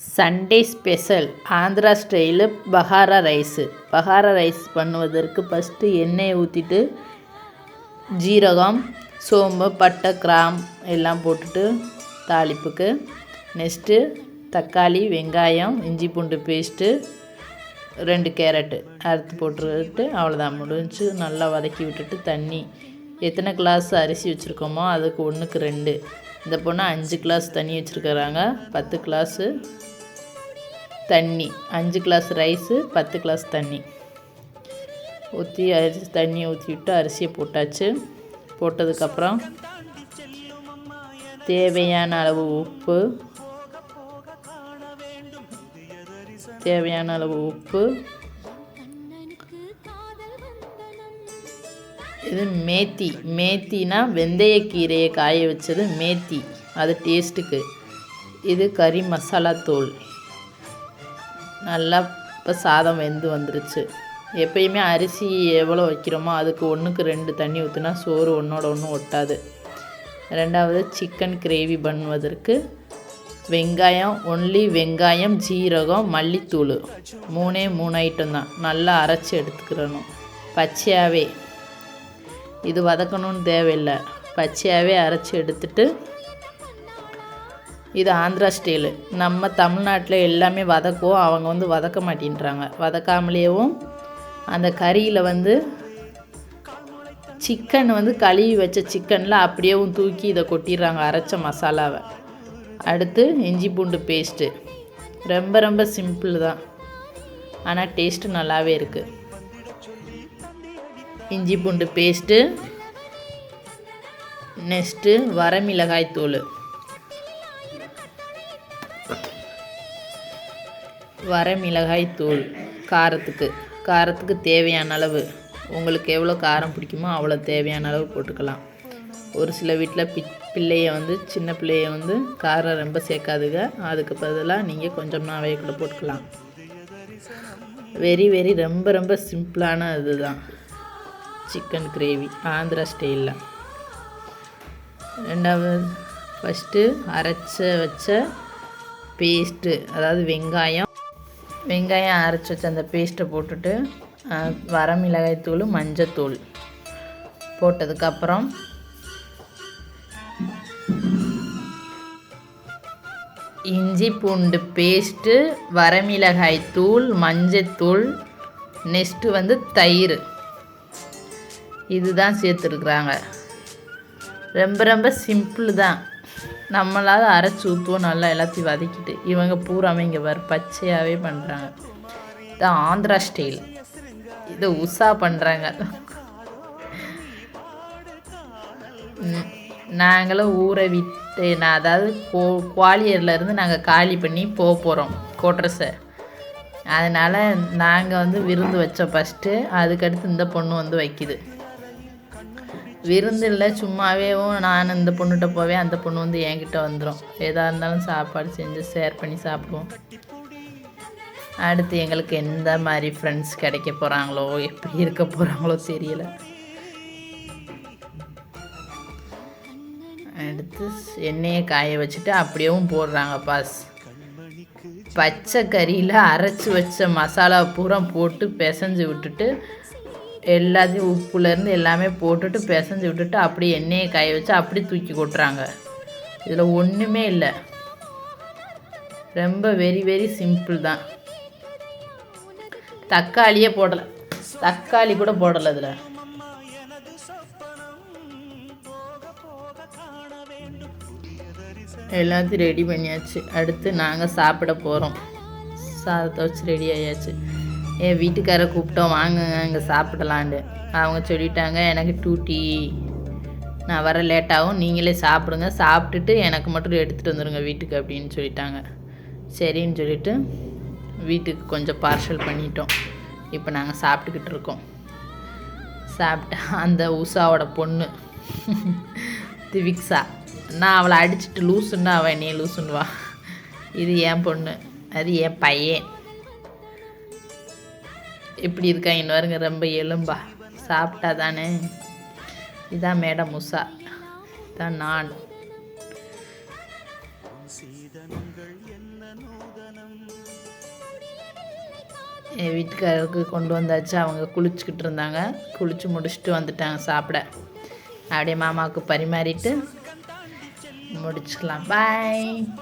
Sunday special Andhra style bagara rice. Bagara rice பண்ணுவதற்கு first எண்ணெயை ஊற்றிட்டு ஜீரகம், சோம்பு, பட்டை, கிராம்பு எல்லாம் போட்டுட்டு தாளிப்புக்கு. நெக்ஸ்ட்டு தக்காளி, வெங்காயம், இஞ்சி பூண்டு பேஸ்ட்டு, 2 கேரட்டு அறுத்து போட்டுட்டு அவ்வளோதான், முடிஞ்சு. நல்லா வதக்கி விட்டுட்டு தண்ணி எத்தனை கிளாஸ் அரிசி வச்சுருக்கோமோ அதுக்கு 1க்கு 2. இந்த பொண்ணு 5 கிளாஸ் தண்ணி வச்சுருக்கிறாங்க. 10 கிளாஸு தண்ணி, 5 கிளாஸ் ரைஸு, 10 கிளாஸ் தண்ணி ஊற்றி தண்ணி ஊற்றிவிட்டு அரிசியை போட்டாச்சு. போட்டதுக்கப்புறம் தேவையான அளவு உப்பு, இது மேத்தினா வெந்தயக்கீரையை காய வச்சது மேத்தி, அது டேஸ்ட்டுக்கு. இது கறி மசாலா தூள். நல்லா இப்போ சாதம் வெந்து வந்துருச்சு. எப்பயுமே அரிசி எவ்வளோ வைக்கிறோமோ அதுக்கு 1க்கு 2 தண்ணி ஊற்றினா சோறு ஒன்றோட ஒன்று ஒட்டாது. ரெண்டாவது சிக்கன் கிரேவி பண்ணுவதற்கு வெங்காயம், ஜீரகம், மல்லித்தூள் 3 ஐட்டம் தான். நல்லா அரைச்சி எடுத்துக்கிறணும் பச்சையாகவே. இது வதக்கணும்னு தேவையில்லை, பச்சையாகவே அரைச்சி எடுத்துட்டு. இது ஆந்திரா ஸ்டைலு. நம்ம தமிழ்நாட்டில் எல்லாமே வதக்குவோம், அவங்க வதக்க மாட்டேன்றாங்க. வதக்காமலேயும் அந்த கறியில் சிக்கன் கழுவி வச்ச சிக்கனில் அப்படியேவும் தூக்கி இதை கொட்டிடுறாங்க, அரைச்ச மசாலாவை. அடுத்து இஞ்சி பூண்டு பேஸ்ட்டு. ரொம்ப சிம்பிள் தான், ஆனால் டேஸ்ட்டு நல்லாவே இருக்குது. இஞ்சி பூண்டு பேஸ்ட்டு. நெக்ஸ்ட்டு வரமிளகாய் தூள். காரத்துக்கு தேவையான அளவு. உங்களுக்கு எவ்வளோ காரம் பிடிக்குமோ அவ்வளோ தேவையான அளவு போட்டுக்கலாம். ஒரு சில வீட்டில் சின்ன பிள்ளைய காரம் ரொம்ப சேர்க்காதுங்க. அதுக்கு பதிலாக நீங்கள் கொஞ்சமாகவே கூட போட்டுக்கலாம். வெரி ரொம்ப சிம்பிளான இதுதான் சிக்கன் கிரேவி ஆந்திரா ஸ்டைலில். ரெண்டாவது ஃபஸ்ட்டு அரைச்சி வச்ச பேஸ்ட்டு, அதாவது வெங்காயம் அரைச்சி வச்ச அந்த பேஸ்ட்டை போட்டுட்டு வரமிளகாய் தூள், மஞ்சத்தூள் போட்டதுக்கப்புறம் இஞ்சி பூண்டு பேஸ்ட்டு, வரமிளகாய் தூள், மஞ்சத்தூள், நெக்ஸ்ட்டு தயிர், இதுதான் சேர்த்துருக்குறாங்க. ரொம்ப சிம்பிள் தான். நம்மளால் அரைச்சி ஊற்றுவோம், நல்லா எல்லாத்தையும் வதக்கிட்டு. இவங்க பூராமே இங்கே பச்சையாகவே பண்ணுறாங்க. இதான் ஆந்திரா ஸ்டைல். இதை உஷா பண்ணுறாங்க. நாங்களும் ஊரை விட்டு அதாவது குவாலியர்லேருந்து நாங்கள் காலி பண்ணி போகிறோம் கோட்ரஸை. அதனால் நாங்கள் விருந்து வச்சோம் ஃபஸ்ட்டு. அதுக்கடுத்து இந்த பொண்ணு வைக்கிது. விருந்து இல்லை, சும்மாவேவும் நான் இந்த பொண்ணுகிட்ட போவேன், அந்த பொண்ணு என்கிட்ட வந்துடும். எதாக இருந்தாலும் சாப்பாடு செஞ்சு ஷேர் பண்ணி சாப்பிடுவோம். அடுத்து எங்களுக்கு எந்த மாதிரி ஃப்ரெண்ட்ஸ் கிடைக்க போகிறாங்களோ, எப்படி இருக்க போகிறாங்களோ தெரியல. அடுத்து எண்ணெயை காய வச்சுட்டு அப்படியேவும் போடுறாங்க பச்சை கறியில் அரைச்சி வச்ச மசாலா பூரா போட்டு பிசைஞ்சு விட்டுட்டு, எல்லாத்தையும் உப்புலேருந்து எல்லாமே போட்டுட்டு பிசைஞ்சு விட்டுட்டு அப்படியே எண்ணெயை காய வச்சு அப்படி தூக்கி கொட்டுறாங்க. இதில் ஒன்றுமே இல்லை, ரொம்ப வெரி சிம்பிள் தான். தக்காளி கூட போடலை இதில். எல்லாத்தையும் ரெடி பண்ணியாச்சு. அடுத்து நாங்கள் சாப்பிட போகிறோம். சாதத்தை வச்சு ரெடி ஆயாச்சு. என் வீட்டுக்காரை கூப்பிட்டோம், வாங்க இங்கே சாப்பிடலான்னு. அவங்க சொல்லிட்டாங்க, எனக்கு டூட்டி, நான் வர லேட்டாகும், நீங்களே சாப்பிடுங்க, சாப்பிட்டுட்டு எனக்கு மட்டும் எடுத்துகிட்டு வந்துடுங்க வீட்டுக்கு அப்படின்னு சொல்லிட்டாங்க. சரின்னு சொல்லிவிட்டு வீட்டுக்கு கொஞ்சம் பார்சல் பண்ணிட்டோம். இப்போ நாங்கள் சாப்பிட்டுக்கிட்டு இருக்கோம். சாப்பிட்டா அந்த உஷாவோட பொண்ணு திவிக்ஸா, நான் அவளை அடிச்சுட்டு லூசுன்னா அவள் என்னையே லூசுன்னுவா. இது என் பொண்ணு, அது என் பையன். எப்படி இருக்காங்கன்னு பாருங்க, ரொம்ப எலும்பா. சாப்பிட்டா தானே. இதான் மேடம் உஷா, இதான் நான். என் வீட்டுக்காரருக்கு கொண்டு வந்தாச்சு. அவங்க குளிச்சுக்கிட்டு இருந்தாங்க. குளித்து முடிச்சுட்டு வந்துட்டாங்க சாப்பிட. அப்படியே மாமாவுக்கு பரிமாறிட்டு முடிச்சுக்கலாம். பாய்.